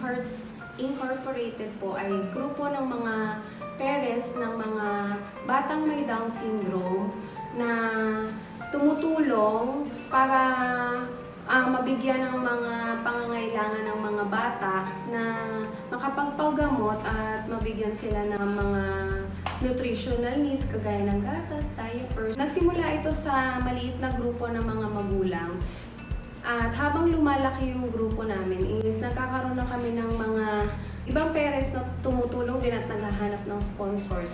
Hearts Incorporated po ay grupo ng mga parents ng mga batang may Down syndrome na tumutulong para mabigyan ng mga pangangailangan ng mga bata na makapagpagamot at mabigyan sila ng mga nutritional needs kagaya ng gatas, diapers. Nagsimula ito sa maliit na grupo ng mga magulang. At habang lumalaki yung grupo namin is nagkakaroon na kami ng mga ibang parents na tumutulong din at naghahanap ng sponsors.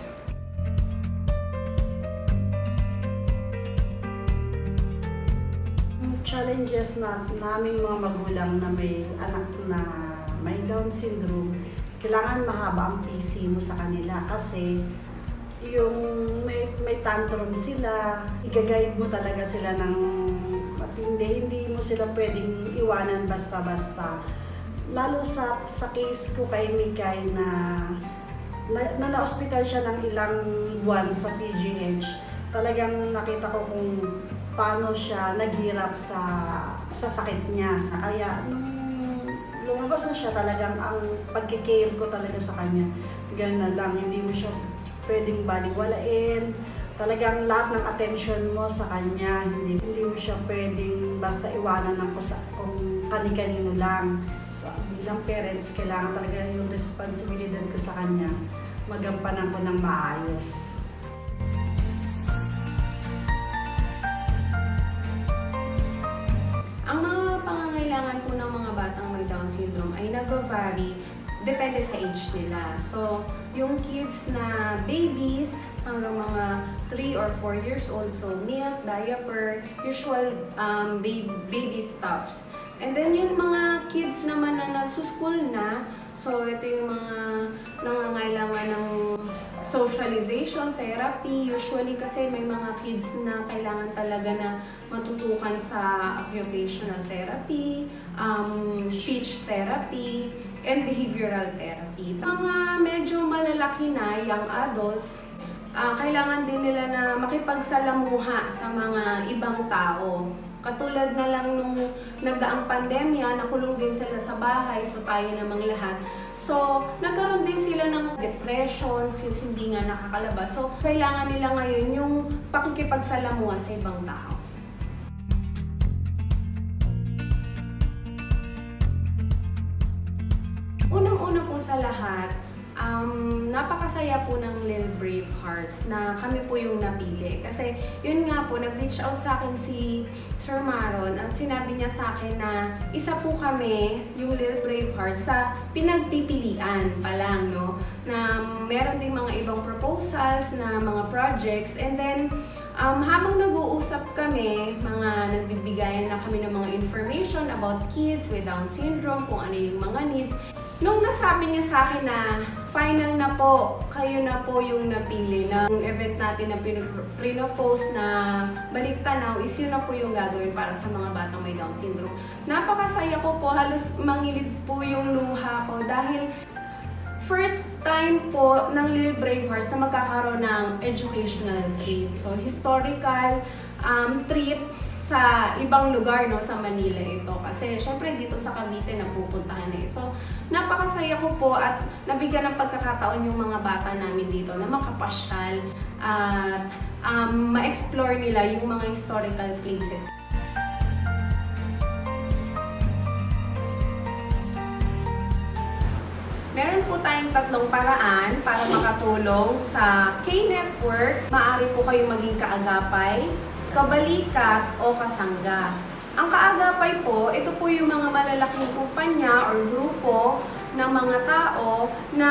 Challenges na naming mga magulang na may anak na may Down syndrome, kailangan mahaba ang PC mo sa kanila kasi yung may tantrum sila, i-guide mo talaga sila ng matindi, hindi mo sila pwedeng iwanan basta-basta. Lalo sa case ko kay Mikay na na-hospital siya ng ilang buwan sa PGH, talagang nakita ko kung paano siya naghirap sa sakit niya. Kaya nung lumabas na siya, talagang ang pagkikare ko talaga sa kanya, ganun na lang, hindi mo siya pwedeng baliwalain. Talagang lahat ng attention mo sa kanya, hindi mo siya pwedeng basta iwanan ng kung kani-kanino lang. So, bilang parents, kailangan talaga yung responsibilidad ko sa kanya, magampanan ko ng maayos. Ang mga pangangailangan po ng mga batang may Down syndrome ay nag-vary depende sa age nila. So, yung kids na babies hanggang mga 3 or 4 years old, so milk, diaper, usual baby stuffs. And then yung mga kids naman na nagsuschool na, so ito yung mga nangangailangan ng socialization, therapy. Usually kasi may mga kids na kailangan talaga na matutukan sa occupational therapy, speech therapy, and behavioral therapy. Mga medyo malalaki na, young adults, kailangan din nila na makipagsalamuha sa mga ibang tao. Katulad na lang nung nagdaang pandemya, nakulong din sila sa bahay, so tayo namang lahat. So, nagkaroon din sila ng depression since hindi nga nakakalabas. So, kailangan nila ngayon yung pakikipagsalamuha sa ibang tao. Unang-una po sa lahat, napakasaya po ng Little Brave Hearts na kami po yung napili. Kasi yun nga po, nag-reach out sa akin si Sir Maron at sinabi niya sa akin na isa po kami, yung Little Brave Hearts, sa pinagpipilian pa lang, no? Na meron din mga ibang proposals na mga projects, and then habang nag-uusap kami, nagbibigayan na kami ng mga information about kids with Down syndrome, kung ano yung mga needs. Nung nasabi niya sa akin na final na po, kayo na po yung napili ng event natin na pinopose na Balik Tanaw, is yun na po yung gagawin para sa mga batang may Down syndrome. Napakasaya ko po, halos mangilid po yung luha ko dahil first time po ng Little Brave Hearts na magkakaroon ng educational trip. So, historical trip sa ibang lugar, no, sa Manila ito. Kasi syempre dito sa Cavite napupuntahan eh. So, napakasaya ko po at nabigyan ng pagkakataon yung mga bata namin dito na makapasyal at ma-explore nila yung mga historical places. Meron po tayong tatlong paraan para makatulong sa K-Network. Maaari po kayong maging kaagapay, kabalikat, o kasangga. Ang kaagapay po, ito po yung mga malalaking kumpanya or grupo ng mga tao na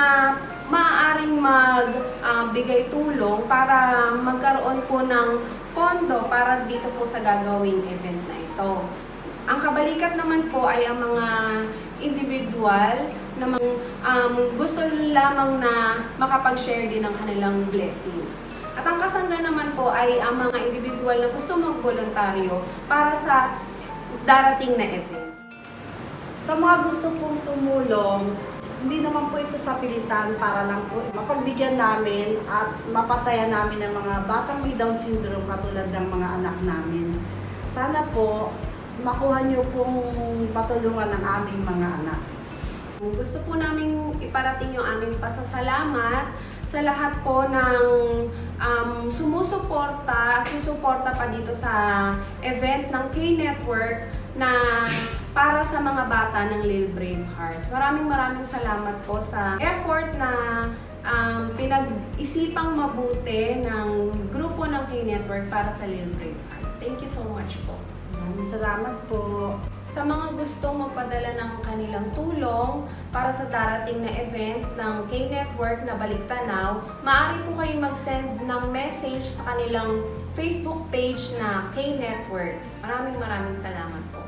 maaaring magbigay tulong para magkaroon po ng pondo para dito po sa gagawing event na ito. Ang kabalikat naman po ay ang mga individual na gusto lamang na makapag-share din ng kanilang blessings. At ang kasangga naman po ay ang mga individual na gusto mag-voluntaryo para sa darating na event. Sa mga gusto pong tumulong, hindi naman po ito sa pilitan, para lang po mapagbigyan namin at mapasaya namin ang mga batang may Down syndrome katulad ng mga anak namin. Sana po makuha niyo pong matulungan ng aming mga anak. Gusto po namin iparating yung aming pasasalamat sa lahat po ng sumusuporta at susuporta pa dito sa event ng K-Network na para sa mga bata ng Little Brave Hearts. Maraming salamat po sa effort na pinag-isipang mabuti ng grupo ng K-Network para sa Little Brave Hearts. Thank you so much po. Maraming salamat po. Sa mga gustong magpadala ng kanilang tulong para sa darating na event ng K-Network na Baliktanaw, maaari po kayong mag-send ng message sa kanilang Facebook page na K-Network. Maraming salamat po.